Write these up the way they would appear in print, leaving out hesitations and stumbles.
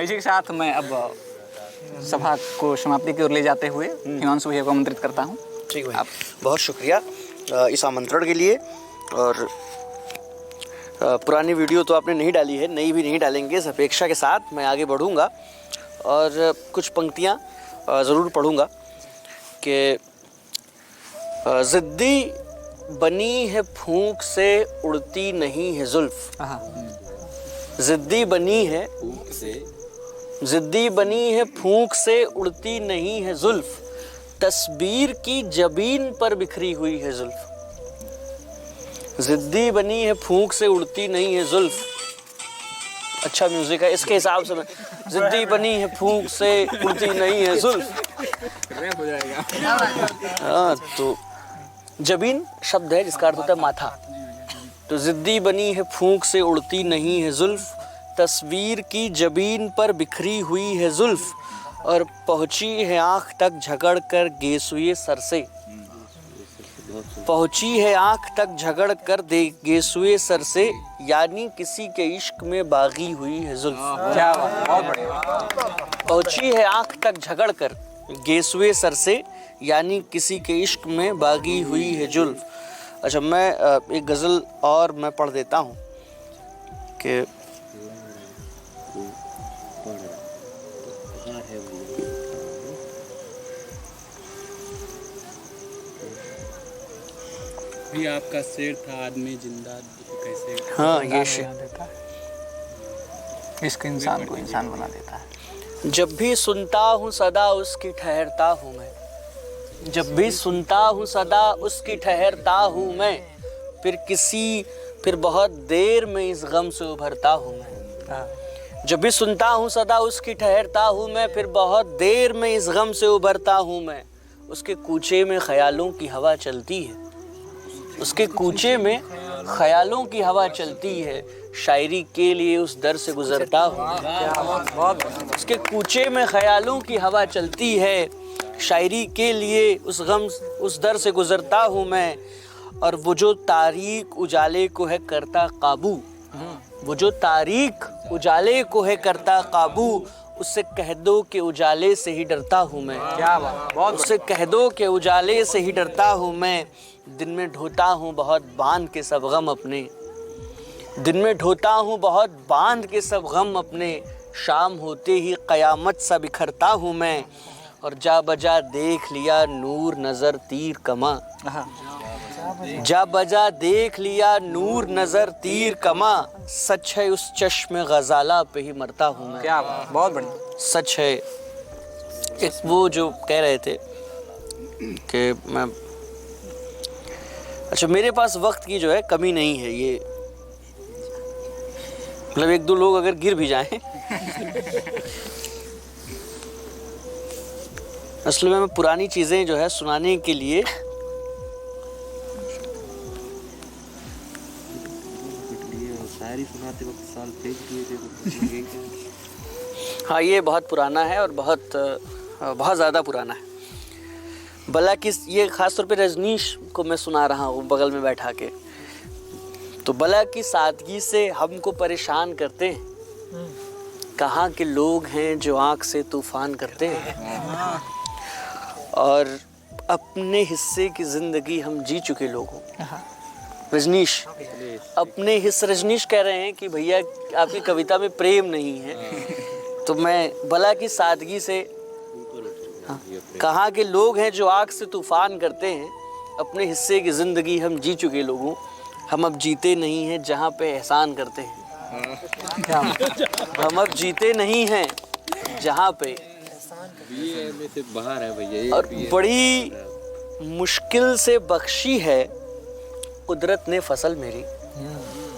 इसी के साथ मैं अब सभा को समाप्ति की ओर ले जाते हुए हिमांशु भैया को आमंत्रित करता हूँ। ठीक भाई, बहुत शुक्रिया इस आमंत्रण के लिए। और पुरानी वीडियो तो आपने नहीं डाली है, नई भी नहीं डालेंगे। इस अपेक्षा के साथ मैं आगे बढ़ूँगा और कुछ पंक्तियाँ ज़रूर पढ़ूँगा कि ज़िद्दी बनी है फूंक से उड़ती नहीं है जुल्फ। ज़िद्दी बनी है फूंक से उड़ती नहीं है जुल्फ, तस्बीर की जबीन पर बिखरी हुई है जुल्फ। ज़िद्दी बनी है फूंक से उड़ती नहीं है जुल्फ। अच्छा म्यूजिक है, इसके हिसाब से मैं ज़िद्दी बनी है फूंक से उड़ती नहीं है जुल्फ। रैप हो जाएगा। हाँ, तो जबीन शब्द है जिसका अर्थ होता है माथा। तो ज़िद्दी बनी है फूंक से उड़ती नहीं है जुल्फ, तस्वीर की जबीन पर बिखरी हुई है जुल्फ, और पहुँची है आँख तक झगड़ कर गेसुए सर से। पहुँची है आँख तक झगड़ कर गेसुए सर से, यानी किसी के इश्क में बागी हुई है जुल्फ। क्या बात, बहुत बढ़िया। पहुँची है आँख तक झगड़ कर गेसुए सर से, यानी किसी के इश्क में बागी हुई है जुल्फ। अच्छा, मैं एक गज़ल और मैं पढ़ देता हूँ कि भी आपका शेर था आदमी जिंदा कैसे। हाँ, ये शेर देता है, इश्क इंसान को इंसान बना देता है। जब भी सुनता हूँ सदा उसकी ठहरता हूँ मैं, जब भी सुनता हूँ सदा उसकी ठहरता हूँ मैं, फिर बहुत देर में इस गम से उभरता हूँ मैं। जब भी सुनता हूँ सदा उसकी ठहरता हूँ मैं, फिर बहुत देर में इस गम से उभरता हूँ मैं। उसके कूचे में ख्यालों की हवा चलती है, उसके कूचे में ख्यालों की हवा चलती है, शायरी के लिए उस दर से गुजरता हूँ। उसके कूचे में ख्यालों की हवा चलती है, शायरी के लिए उस दर से गुजरता हूँ मैं। और वो जो तारीक उजाले को है करता काबू, वो जो तारीक उजाले को है करता काबू, उससे कह दो कि उजाले से ही डरता हूँ मैं। क्या बात, बहुत उससे कह दो कि उजाले से ही डरता हूँ मैं। दिन में ढोता हूँ बहुत बांध के सब गम अपने, दिन में ढोता हूँ बहुत बांध के सब गम अपने, शाम होते ही क़यामत सा बिखरता हूँ मैं। और जा बजा देख लिया नूर नज़र तीर कमा, जा बजा देख लिया नूर नज़र तीर कमा, सच है उस चश्मे गजाला पे ही मरता हूँ मैं। क्या बात, बहुत बढ़िया। सच है। एक वो जो कह रहे थे कि मैं, अच्छा, मेरे पास वक्त की जो है कमी नहीं है, ये मतलब एक दो लोग अगर गिर भी जाएं असल में मैं पुरानी चीज़ें जो है सुनाने के लिए शायरी सुनाते वक्त साल फेंक दिए थे। हाँ, ये बहुत पुराना है और बहुत ज़्यादा पुराना है। भला कि ये ख़ास तौर पे रजनीश को मैं सुना रहा हूँ बगल में बैठा के। तो भला की सादगी से हमको परेशान करते हैं, कहाँ के लोग हैं जो आँख से तूफ़ान करते हैं, और अपने हिस्से की ज़िंदगी हम जी चुके लोगों। रजनीश अपने हिस्से, रजनीश कह रहे हैं कि भैया आपकी कविता में प्रेम नहीं है, तो मैं भला की सादगी से, हाँ, कहाँ के लोग हैं जो आग से तूफान करते हैं, अपने हिस्से की ज़िंदगी हम जी चुके लोगों, हम अब जीते नहीं हैं जहाँ पे एहसान करते हैं। हम अब जीते नहीं हैं जहाँ पे, बाहर है भैया। और बड़ी मुश्किल से बख्शी है कुदरत ने फसल मेरी,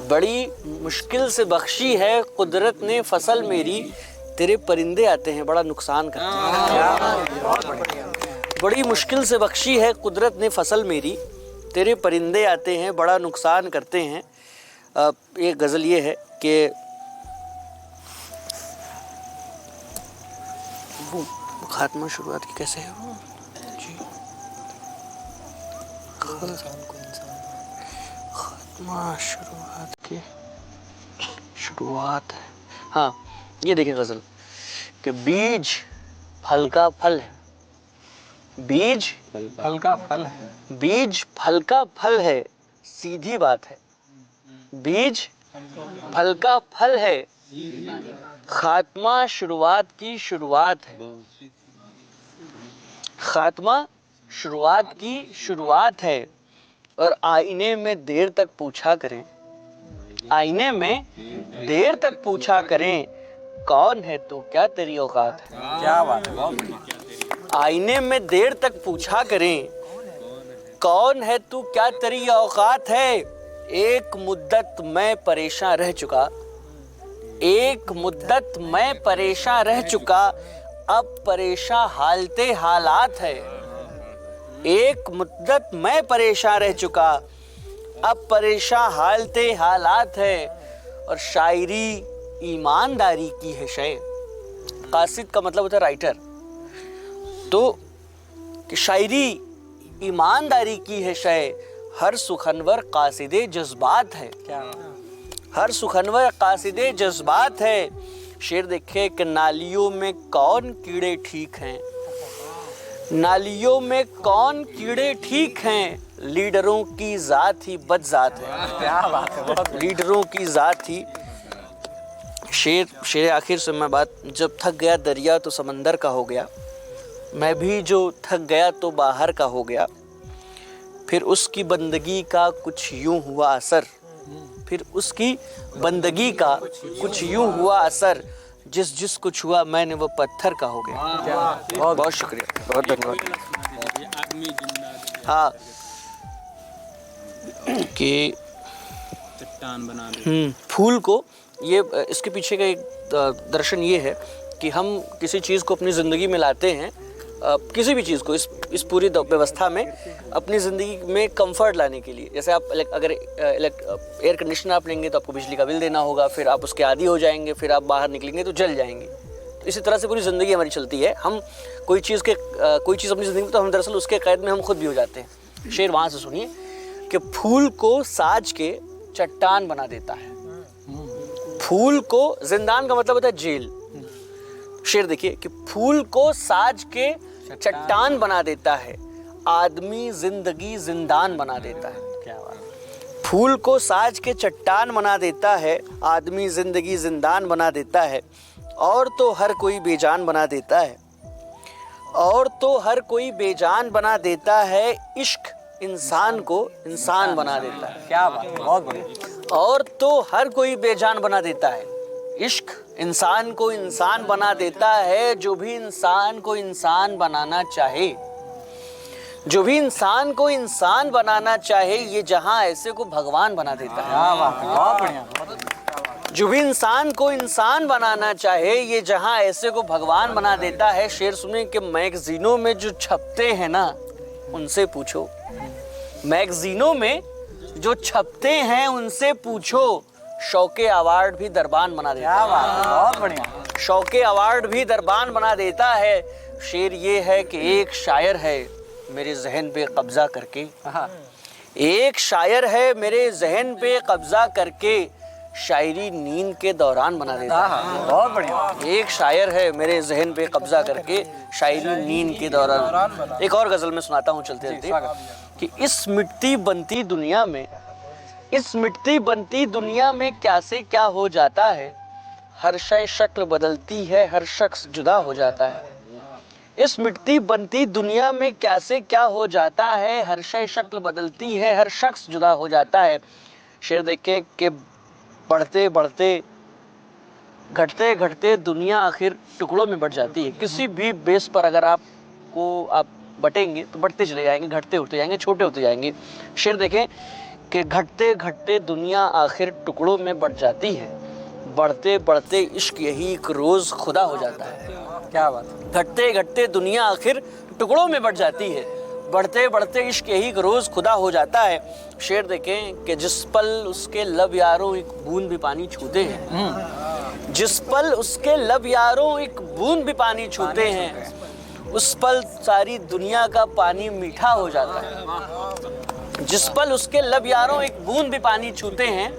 बड़ी मुश्किल से बख्शी है कुदरत ने फसल मेरी, तेरे परिंदे आते हैं बड़ा नुकसान करते हैं। बड़ी मुश्किल से बख्शी है कुदरत ने फसल मेरी, तेरे परिंदे आते हैं बड़ा नुकसान करते हैं। एक गज़ल ये है कि वो खात्मा शुरुआत की कैसे है वो जी, खात्मा शुरुआत की शुरुआत है। हाँ, ये देखिए गज़ल, कि बीज फल का फल है। बीज फल का फल है। बीज फल का फल है, सीधी बात है। बीज फल का फल है, खात्मा शुरुआत की शुरुआत है। खात्मा शुरुआत की शुरुआत है। और आईने में देर तक पूछा करें, आईने में देर तक पूछा करें, कौन है तो क्या तेरी औकात है। क्या बात है, बहुत बढ़िया। आईने में देर तक पूछा करें, कौन है तू क्या तेरी औकात है। एक मुद्दत मैं परेशान रह चुका, एक मुद्दत मैं परेशान रह चुका, अब परेशान हालते हालात है। एक मुद्दत मैं परेशान रह चुका, अब परेशान हालते हालात है। और शायरी ईमानदारी की है शय। कासिद का मतलब होता है राइटर। तो कि शायरी ईमानदारी की है शय, हर सुखनवर कासिदे जज्बात है। क्या हर सुखनवर कासिदे जज्बात है। शेर देखे कि नालियों में कौन कीड़े ठीक हैं, नालियों में कौन कीड़े ठीक हैं, लीडरों की जात ही बदजात है। क्या बात है, बहुत लीडरों की जात ही। शेर आखिर से मैं बात, जब थक गया दरिया तो समंदर का हो गया, मैं भी जो थक गया तो बाहर का हो गया। फिर उसकी बंदगी का कुछ यूं हुआ असर, फिर उसकी बंदगी का कुछ यूं हुआ असर, जिस जिस कुछ हुआ मैंने वो पत्थर का हो गया। बहुत बहुत शुक्रिया, बहुत धन्यवाद। हाँ कि चट्टान बना दे। फूल को, ये इसके पीछे का एक दर्शन ये है कि हम किसी चीज़ को अपनी ज़िंदगी में लाते हैं, किसी भी चीज़ को इस पूरी व्यवस्था में अपनी ज़िंदगी में कंफर्ट लाने के लिए। जैसे आप अगर एयर कंडीशनर आप लेंगे तो आपको बिजली का बिल देना होगा, फिर आप उसके आदी हो जाएंगे, फिर आप बाहर निकलेंगे तो जल जाएंगे। तो इसी तरह से पूरी ज़िंदगी हमारी चलती है। हम कोई चीज़ अपनी ज़िंदगी में, तो हम दरअसल उसके कैद में हम खुद भी हो जाते हैं। शेर वहाँ से सुनिए कि फूल को साज के चट्टान बना देता है। फूल को, जिंदान का मतलब होता है जेल। शेर देखिए कि फूल को साज के चट्टान बना देता है, आदमी जिंदगी जिंदान बना देता है। क्या बात। फूल को साज के चट्टान बना देता है, आदमी जिंदगी जिंदान बना देता है। और तो हर कोई बेजान बना देता है, और तो हर कोई बेजान बना देता है, इश्क इंसान को इंसान बना देता है। क्या बात है, बहुत बढ़िया। और तो हर कोई बेजान बना देता है, इश्क इंसान को इंसान बना देता है। जो भी इंसान को इंसान बनाना चाहे, जो भी इंसान को इंसान बनाना चाहे, ये जहां ऐसे को भगवान बना देता है। क्या बात है, बहुत बढ़िया, बहुत बढ़िया। जो भी इंसान को इंसान बनाना चाहे, ये जहां ऐसे को भगवान बना देता है। शेर सुने कि मैगजीनों में जो छपते हैं ना, उनसे पूछो। मैगजीनों में जो छपते हैं उनसे पूछो, शौके अवार्ड भी दरबान बना देता है। क्या बात है, बहुत बढ़िया। शौके अवार्ड भी दरबान बना देता है। शेर ये है कि एक शायर है मेरे जहन पे कब्जा करके, एक शायर है मेरे जहन पे कब्जा करके, शायरी नींद के दौरान बना देता है। बहुत बढ़िया। एक शायर है मेरे जहन पे कब्जा करके, शायरी नींद के दौरान। एक और गजल में सुनाता हूँ चलते चलते कि इस मिटती बनती दुनिया में, इस मिटती बनती दुनिया में क्या से क्या हो जाता है। हर शय शक्ल बदलती है, हर शख्स जुदा हो जाता है। इस मिटती बनती दुनिया में क्या से क्या हो जाता है, हर शय शक्ल बदलती है, हर शख्स जुदा हो जाता है। शेर देखे कि बढ़ते बढ़ते, घटते घटते दुनिया आखिर टुकड़ों में बट जाती है। किसी भी बेस पर अगर आप बटेंगे तो बढ़ते चले जाएंगे, घटते होते जाएंगे, छोटे होते जाएंगे। शेर देखें कि घटते घटते दुनिया आखिर टुकड़ों में बट जाती है, बढ़ते बढ़ते इश्क यही एक रोज़ खुदा हो जाता है। क्या बात है। घटते घटते दुनिया आखिर टुकड़ों में बट जाती है, बढ़ते बढ़ते इश्क यही एक रोज़ खुदा हो जाता है। शेर देखें कि जिस पल उसके लब यारों एक बूंद भी पानी छूते हैं, जिस पल उसके लब यारों एक बूंद भी पानी छूते हैं, उस पल सारी दुनिया का पानी मीठा हो जाता है। जिस पल उसके लब यारों एक बूंद भी पानी छूते हैं,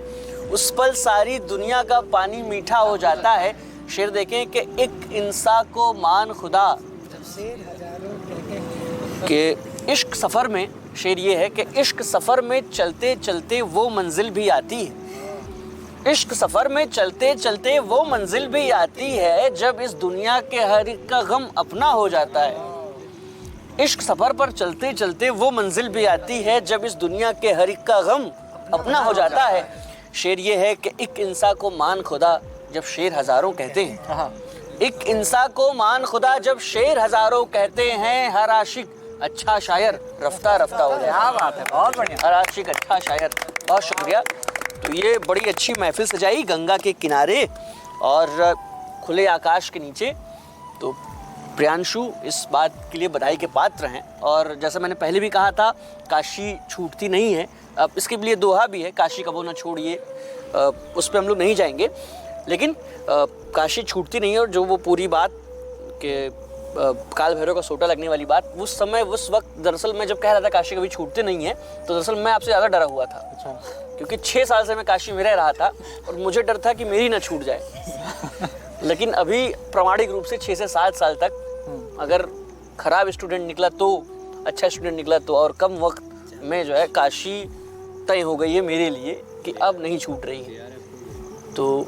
उस पल सारी दुनिया का पानी मीठा हो जाता है। शेर देखें कि एक इंसान को मान खुदा कि इश्क सफ़र में, शेर ये है कि इश्क सफ़र में चलते चलते वो मंजिल भी आती है। इश्क सफ़र में चलते चलते वो मंजिल भी आती है जब इस दुनिया के हर एक का गम अपना हो जाता है। इश्क सफ़र पर चलते चलते वो मंजिल भी आती है जब इस दुनिया के हर एक का गम अपना हो जाता है। शेर ये है कि एक इंसान को मान खुदा जब शेर हज़ारों कहते हैं। एक इंसान को मान खुदा जब शेर हज़ारों कहते हैं। हर आशिक अच्छा शायर रफ्ता रफ्ता हो जाए। क्या बात है, बहुत बढ़िया। हर आशिक अच्छा शायर। बहुत शुक्रिया। तो ये बड़ी अच्छी महफिल सजाई गंगा के किनारे और खुले आकाश के नीचे। तो प्रियांशु इस बात के लिए बधाई के पात्र हैं। और जैसा मैंने पहले भी कहा था, काशी छूटती नहीं है। अब इसके लिए दोहा भी है, काशी कबो न छोड़िए, उस पर हम लोग नहीं जाएंगे। लेकिन काशी छूटती नहीं है। और जो वो पूरी बात कि काल भैरव का सोटा लगने वाली बात, उस समय उस वक्त दरअसल मैं जब कह रहा था काशी कभी छूटते नहीं है, तो दरअसल मैं आपसे ज़्यादा डरा हुआ था। अच्छा। क्योंकि 6 साल से मैं काशी में रह रहा था और मुझे डर था कि मेरी ना छूट जाए। लेकिन अभी प्रामाणिक रूप से 6 से 7 साल तक अगर ख़राब स्टूडेंट निकला तो अच्छा स्टूडेंट निकला तो, और कम वक्त में जो है काशी तय हो गई है मेरे लिए कि अब नहीं छूट रही है। तो